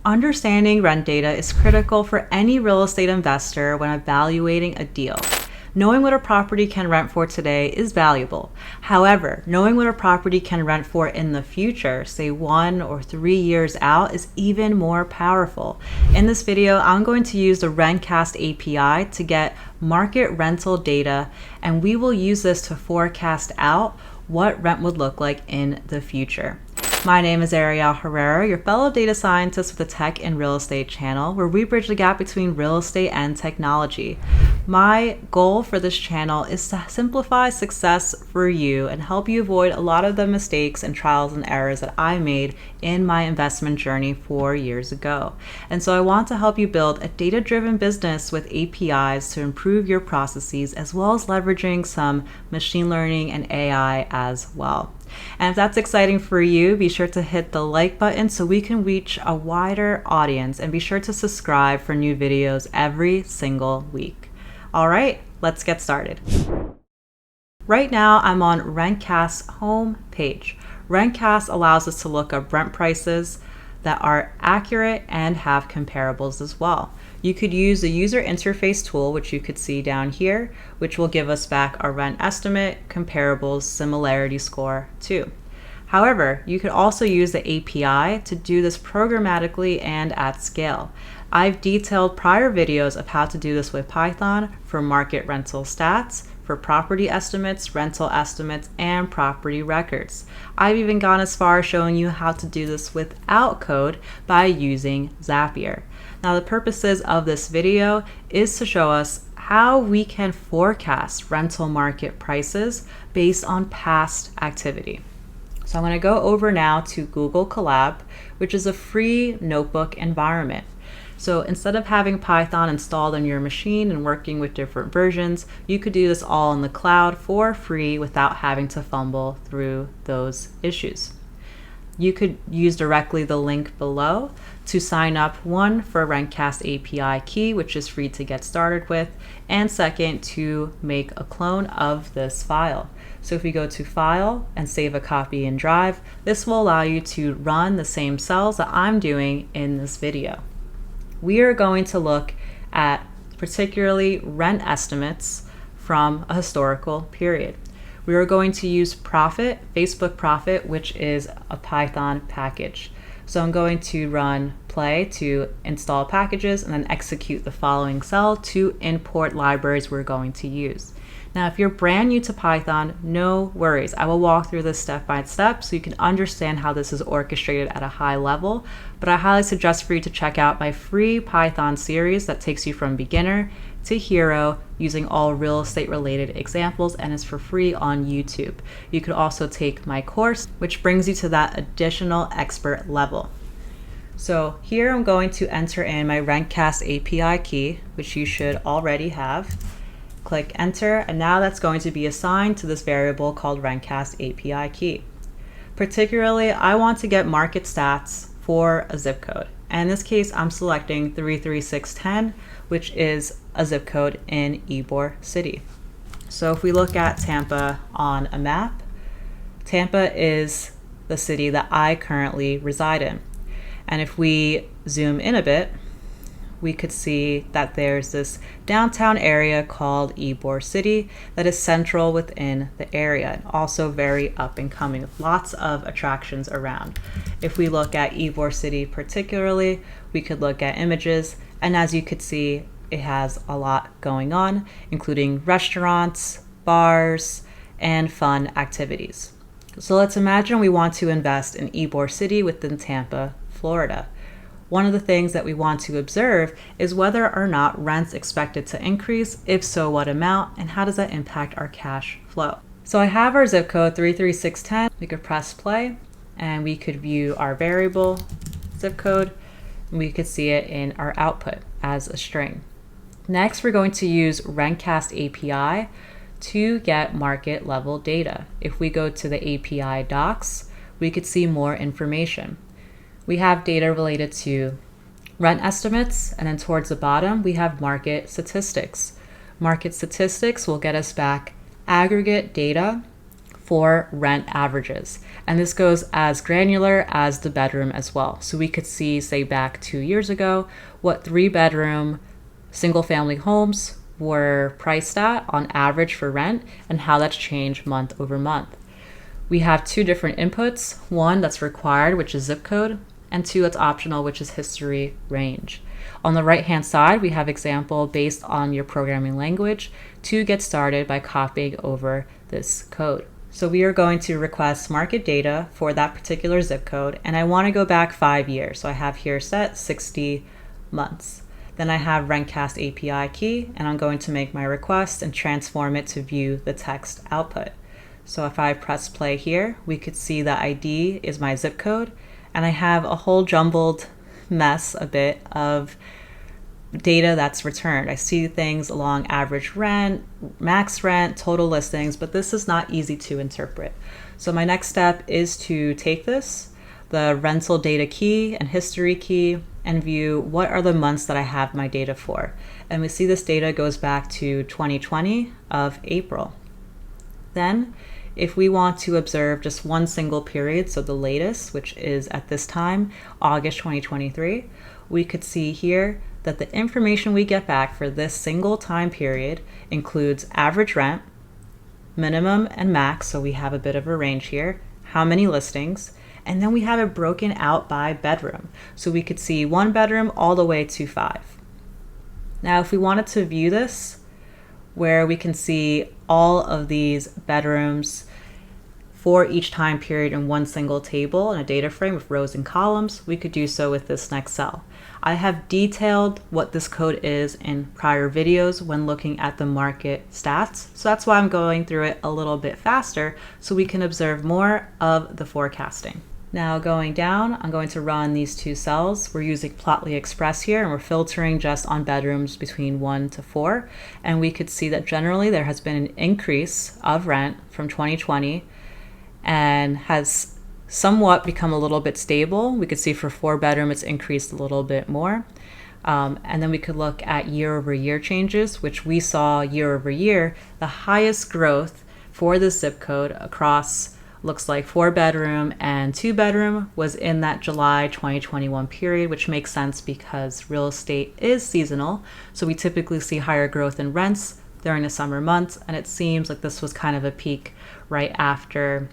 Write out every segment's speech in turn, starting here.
Understanding rent data is critical for any real estate investor when evaluating a deal. Knowing what a property can rent for today is valuable. However, knowing what a property can rent for in the future, say 1 or 3 years out, is even more powerful. In this video, I'm going to use the Rentcast API to get market rental data, and we will use this to forecast out what rent would look like in the future. My name is Ariel Herrera, your fellow data scientist with the Tech and Real Estate channel, where we bridge the gap between real estate and technology. My goal for this channel is to simplify success for you and help you avoid a lot of the mistakes and trials and errors that I made in my investment journey 4 years ago. And so I want to help you build a data-driven business with APIs to improve your processes, as well as leveraging some machine learning and AI as well. And if that's exciting for you, be sure to hit the like button so we can reach a wider audience, and be sure to subscribe for new videos every single week. All right, let's get started. Right now, I'm on Rentcast's home page. Rentcast allows us to look up rent prices that are accurate and have comparables as well. You could use the user interface tool, which you could see down here, which will give us back our rent estimate, comparables, similarity score too. However, you could also use the API to do this programmatically and at scale. I've detailed prior videos of how to do this with Python for market rental stats, for property estimates, rental estimates, and property records. I've even gone as far as showing you how to do this without code by using Zapier. Now, the purposes of this video is to show us how we can forecast rental market prices based on past activity. So I'm going to go over now to Google Colab, which is a free notebook environment. So instead of having Python installed on your machine and working with different versions, you could do this all in the cloud for free without having to fumble through those issues. You could use directly the link below to sign up, one, for Rentcast API key, which is free to get started with, and second, to make a clone of this file. So if you go to File and save a copy in Drive, this will allow you to run the same cells that I'm doing in this video. We are going to look at particularly rent estimates from a historical period. We are going to use Profit, Facebook Profit, which is a Python package. So I'm going to run play to install packages and then execute the following cell to import libraries we're going to use. Now, if you're brand new to Python, no worries. I will walk through this step by step so you can understand how this is orchestrated at a high level, but I highly suggest for you to check out my free Python series that takes you from beginner to hero using all real estate related examples, and is for free on YouTube. You could also take my course, which brings you to that additional expert level. So here I'm going to enter in my Rentcast API key, which you should already have. Click enter, and now that's going to be assigned to this variable called Rentcast API key. Particularly, I want to get market stats for a zip code. And in this case, I'm selecting 33610, which is a zip code in Ybor City. So if we look at Tampa on a map, Tampa is the city that I currently reside in. And if we zoom in a bit, we could see that there's this downtown area called Ybor City that is central within the area, and also very up and coming with lots of attractions around. If we look at Ybor City particularly, we could look at images, and as you could see, it has a lot going on, including restaurants, bars, and fun activities. So let's imagine we want to invest in Ybor City within Tampa, Florida. One of the things that we want to observe is whether or not rent's expected to increase, if so, what amount, and how does that impact our cash flow. So I have our zip code 33610. We could press play and we could view our variable zip code, and we could see it in our output as a string. Next, we're going to use Rentcast API to get market level data. If we go to the API docs, we could see more information. We have data related to rent estimates, and then towards the bottom, we have market statistics. Market statistics will get us back aggregate data for rent averages. And this goes as granular as the bedroom as well. So we could see, say back 2 years ago, what 3-bedroom single family homes were priced at on average for rent and how that's changed month over month. We have 2 different inputs, one that's required, which is zip code, and 2 that's optional, which is history range. On the right hand side, we have example based on your programming language to get started by copying over this code. So we are going to request market data for that particular zip code, and I want to go back 5 years. So I have here set 60 months. Then I have Rentcast API key, and I'm going to make my request and transform it to view the text output. So if I press play here, we could see the ID is my zip code, and I have a whole jumbled mess a bit of data that's returned. I see things along average rent, max rent, total listings, but this is not easy to interpret. So my next step is to take this, the rental data key and history key, and view what are the months that I have my data for. And we see this data goes back to 2020 of April. Then if we want to observe just one single period, so the latest, which is at this time, August 2023, we could see here that the information we get back for this single time period includes average rent, minimum and max, so we have a bit of a range here, how many listings, and then we have it broken out by bedroom. So we could see 1 bedroom all the way to 5. Now, if we wanted to view this, where we can see all of these bedrooms for each time period in one single table in a data frame with rows and columns, we could do so with this next cell. I have detailed what this code is in prior videos when looking at the market stats, so that's why I'm going through it a little bit faster so we can observe more of the forecasting. Now going down, I'm going to run these 2 cells. We're using Plotly Express here, and we're filtering just on bedrooms between 1 to 4. And we could see that generally there has been an increase of rent from 2020 and has somewhat become a little bit stable. We could see for 4-bedroom it's increased a little bit more. And then we could look at year-over-year changes, which we saw year-over-year, the highest growth for the zip code across looks like 4-bedroom and 2-bedroom was in that July 2021 period, which makes sense because real estate is seasonal. So we typically see higher growth in rents during the summer months. And it seems like this was kind of a peak right after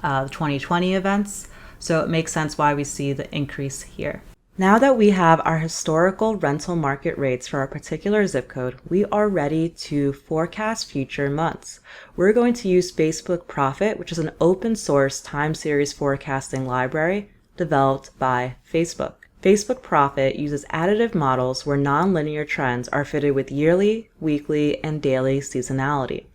the 2020 events. So it makes sense why we see the increase here. Now that we have our historical rental market rates for our particular zip code, we are ready to forecast future months. We're going to use Facebook Profit, which is an open source time series forecasting library developed by Facebook. Facebook Profit uses additive models where nonlinear trends are fitted with yearly, weekly, and daily seasonality.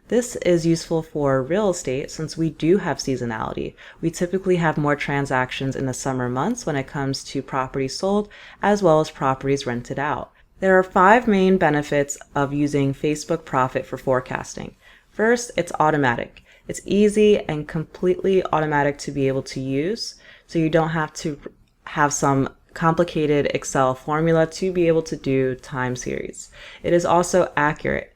This is useful for real estate since we do have seasonality. We typically have more transactions in the summer months when it comes to properties sold as well as properties rented out. There are 5 main benefits of using Facebook Profit for forecasting. First, it's automatic. It's easy and completely automatic to be able to use, so you don't have to have some complicated Excel formula to be able to do time series. It is also accurate.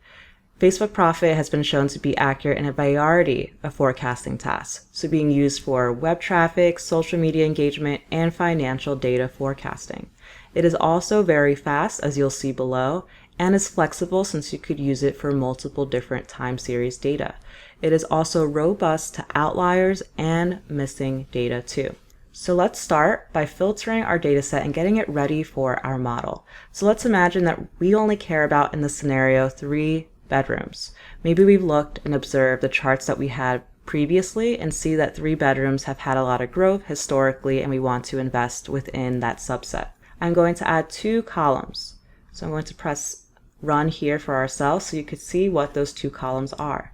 Facebook Profit has been shown to be accurate in a variety of forecasting tasks, so being used for web traffic, social media engagement, and financial data forecasting. It is also very fast, as you'll see below, and is flexible since you could use it for multiple different time series data. It is also robust to outliers and missing data too. So let's start by filtering our data set and getting it ready for our model. So let's imagine that we only care about, in this scenario, 3 bedrooms. Maybe we've looked and observed the charts that we had previously and see that 3 bedrooms have had a lot of growth historically, and we want to invest within that subset. I'm going to add 2 columns. So I'm going to press run here for ourselves so you could see what those 2 columns are.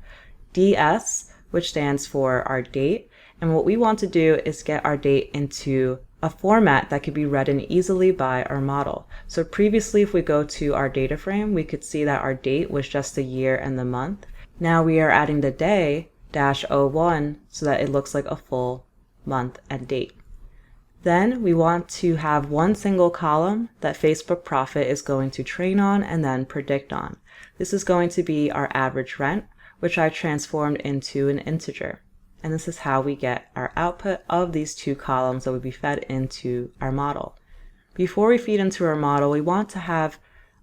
DS, which stands for our date, and what we want to do is get our date into a format that could be read in easily by our model. So previously, if we go to our data frame, we could see that our date was just the year and the month. Now we are adding the day -01 so that it looks like a full month and date. Then we want to have one single column that Facebook Profit is going to train on and then predict on. This is going to be our average rent, which I transformed into an integer. And this is how we get our output of these two columns that would be fed into our model. Before we feed into our model, we want to have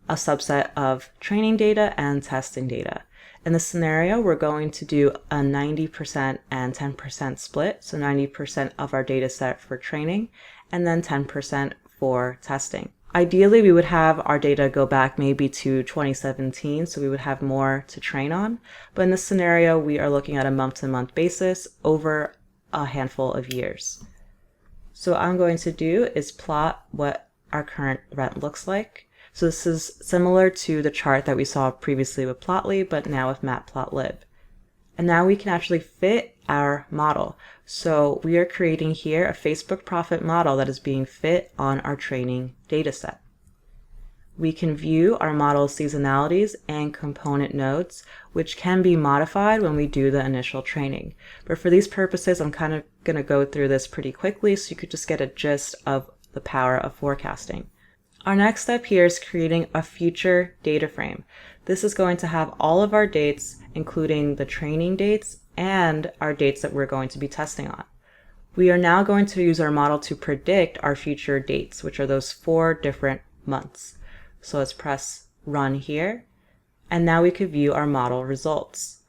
a subset of training data and testing data. In this scenario, we're going to do a 90% and 10% split, so 90% of our data set for training and then 10% for testing. Ideally, we would have our data go back maybe to 2017, so we would have more to train on. But in this scenario, we are looking at a month-to-month basis over a handful of years. So what I'm going to do is plot what our current rent looks like. So this is similar to the chart that we saw previously with Plotly, but now with Matplotlib. And now we can actually fit our model. So we are creating here a Facebook profit model that is being fit on our training data set. We can view our model's seasonalities and component nodes, which can be modified when we do the initial training. But for these purposes, I'm kind of going to go through this pretty quickly so you could just get a gist of the power of forecasting. Our next step here is creating a future data frame. This is going to have all of our dates, including the training dates and our dates that we're going to be testing on. We are now going to use our model to predict our future dates, which are those 4 different months. So let's press run here. And now we could view our model results.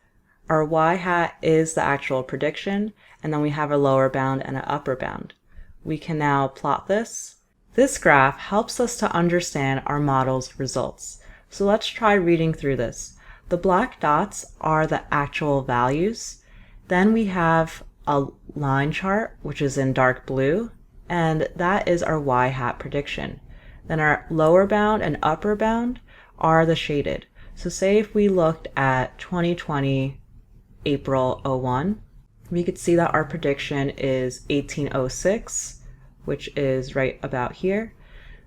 Our y-hat is the actual prediction, and then we have a lower bound and an upper bound. We can now plot this. This graph helps us to understand our model's results. So let's try reading through this. The black dots are the actual values. Then we have a line chart, which is in dark blue, and that is our y-hat prediction. Then our lower bound and upper bound are the shaded. So say if we looked at 2020 April 01, we could see that our prediction is 1806, which is right about here.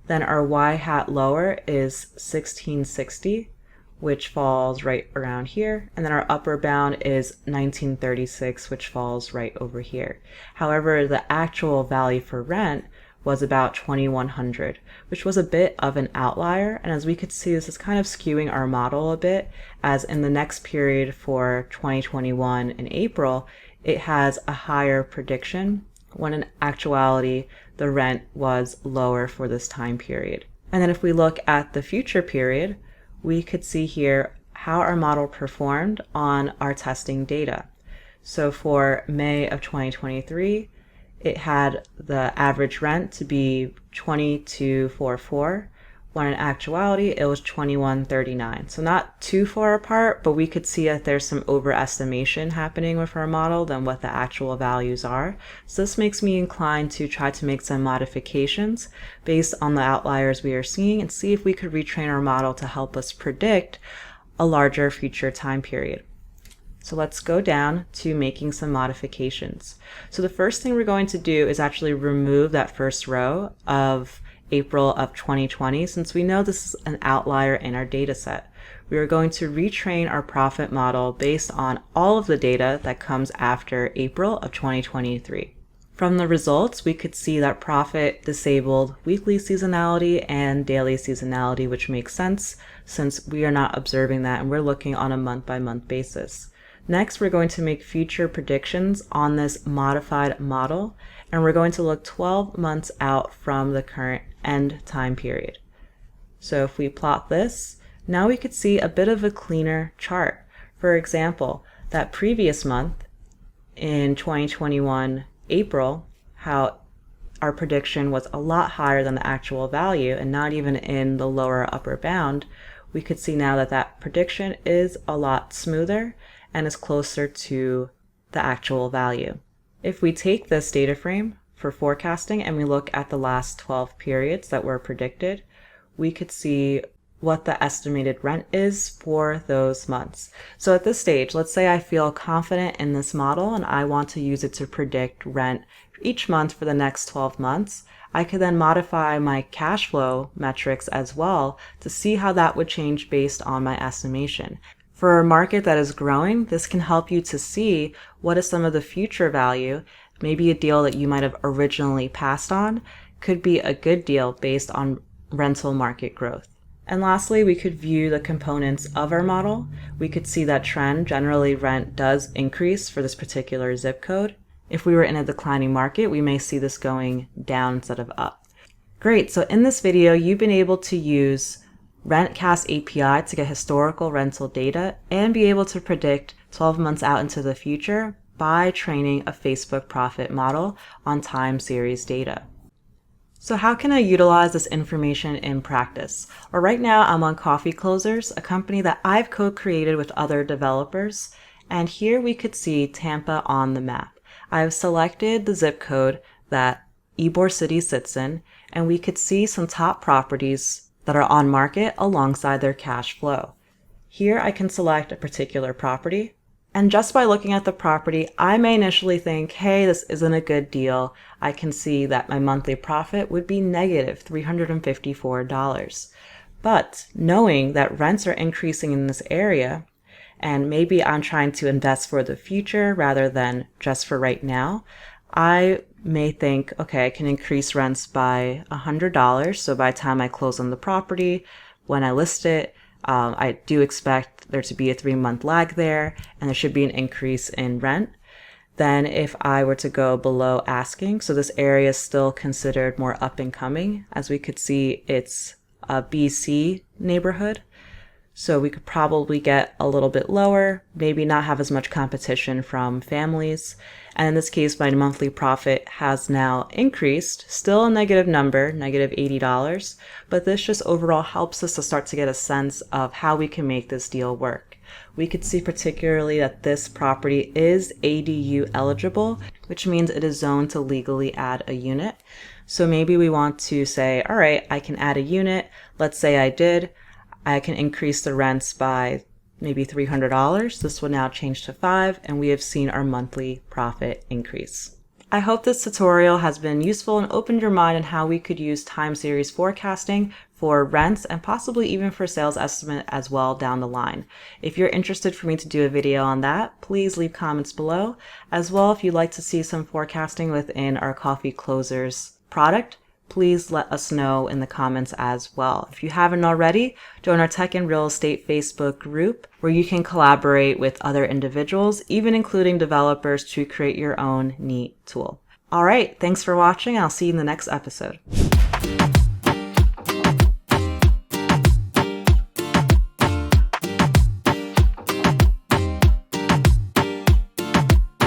Then our y-hat lower is 1660, which falls right around here. And then our upper bound is 1936, which falls right over here. However, the actual value for rent was about 2100, which was a bit of an outlier. And as we could see, this is kind of skewing our model a bit, as in the next period for 2021 in April, it has a higher prediction, when in actuality, the rent was lower for this time period. And then if we look at the future period, we could see here how our model performed on our testing data. So for May of 2023, it had the average rent to be 2244, when in actuality it was 2139. So not too far apart, but we could see that there's some overestimation happening with our model than what the actual values are. So this makes me inclined to try to make some modifications based on the outliers we are seeing and see if we could retrain our model to help us predict a larger future time period. So let's go down to making some modifications. So the first thing we're going to do is actually remove that first row of April of 2020, since we know this is an outlier in our data set. We are going to retrain our profit model based on all of the data that comes after April of 2023. From the results, we could see that profit disabled weekly seasonality and daily seasonality, which makes sense since we are not observing that and we're looking on a month-by-month basis. Next, we're going to make future predictions on this modified model, and we're going to look 12 months out from the current end time period. So if we plot this, now we could see a bit of a cleaner chart. For example, that previous month in 2021 April, how our prediction was a lot higher than the actual value and not even in the lower upper bound, we could see now that that prediction is a lot smoother and is closer to the actual value. If we take this data frame for forecasting and we look at the last 12 periods that were predicted, we could see what the estimated rent is for those months. So at this stage, let's say I feel confident in this model and I want to use it to predict rent each month for the next 12 months. I could then modify my cash flow metrics as well to see how that would change based on my estimation. For a market that is growing, this can help you to see what is some of the future value. Maybe a deal that you might have originally passed on could be a good deal based on rental market growth. And lastly, we could view the components of our model. We could see that trend. Generally, rent does increase for this particular zip code. If we were in a declining market, we may see this going down instead of up. Great, so in this video, you've been able to use Rentcast API to get historical rental data and be able to predict 12 months out into the future by training a Facebook profit model on time series data. So how can I utilize this information in practice? Well, right now I'm on Coffee Closers, a company that I've co-created with other developers. And here we could see Tampa on the map. I've selected the zip code that Ybor City sits in, and we could see some top properties that are on market alongside their cash flow. Here I can select a particular property. And just by looking at the property, I may initially think, hey, this isn't a good deal. I can see that my monthly profit would be negative $354. But knowing that rents are increasing in this area, and maybe I'm trying to invest for the future rather than just for right now, I may think, okay, I can increase rents by $100. So by the time I close on the property, when I list it, I do expect there to be a 3-month lag there, and there should be an increase in rent. Then if I were to go below asking, so this area is still considered more up and coming. As we could see, it's a BC neighborhood. So we could probably get a little bit lower, maybe not have as much competition from families. And in this case, my monthly profit has now increased, still a negative number, negative $80, but this just overall helps us to start to get a sense of how we can make this deal work. We could see particularly that this property is ADU eligible, which means it is zoned to legally add a unit. So maybe we want to say, all right, I can add a unit. Let's say I did. I can increase the rents by maybe $300. This will now change to $5, and we have seen our monthly profit increase. I hope this tutorial has been useful and opened your mind on how we could use time series forecasting for rents and possibly even for sales estimate as well down the line. If you're interested for me to do a video on that, please leave comments below. As well, if you'd like to see some forecasting within our Coffee Closers product, please let us know in the comments as well. If you haven't already, join our Tech and Real Estate Facebook group where you can collaborate with other individuals, even including developers, to create your own neat tool. All right, thanks for watching. I'll see you in the next episode.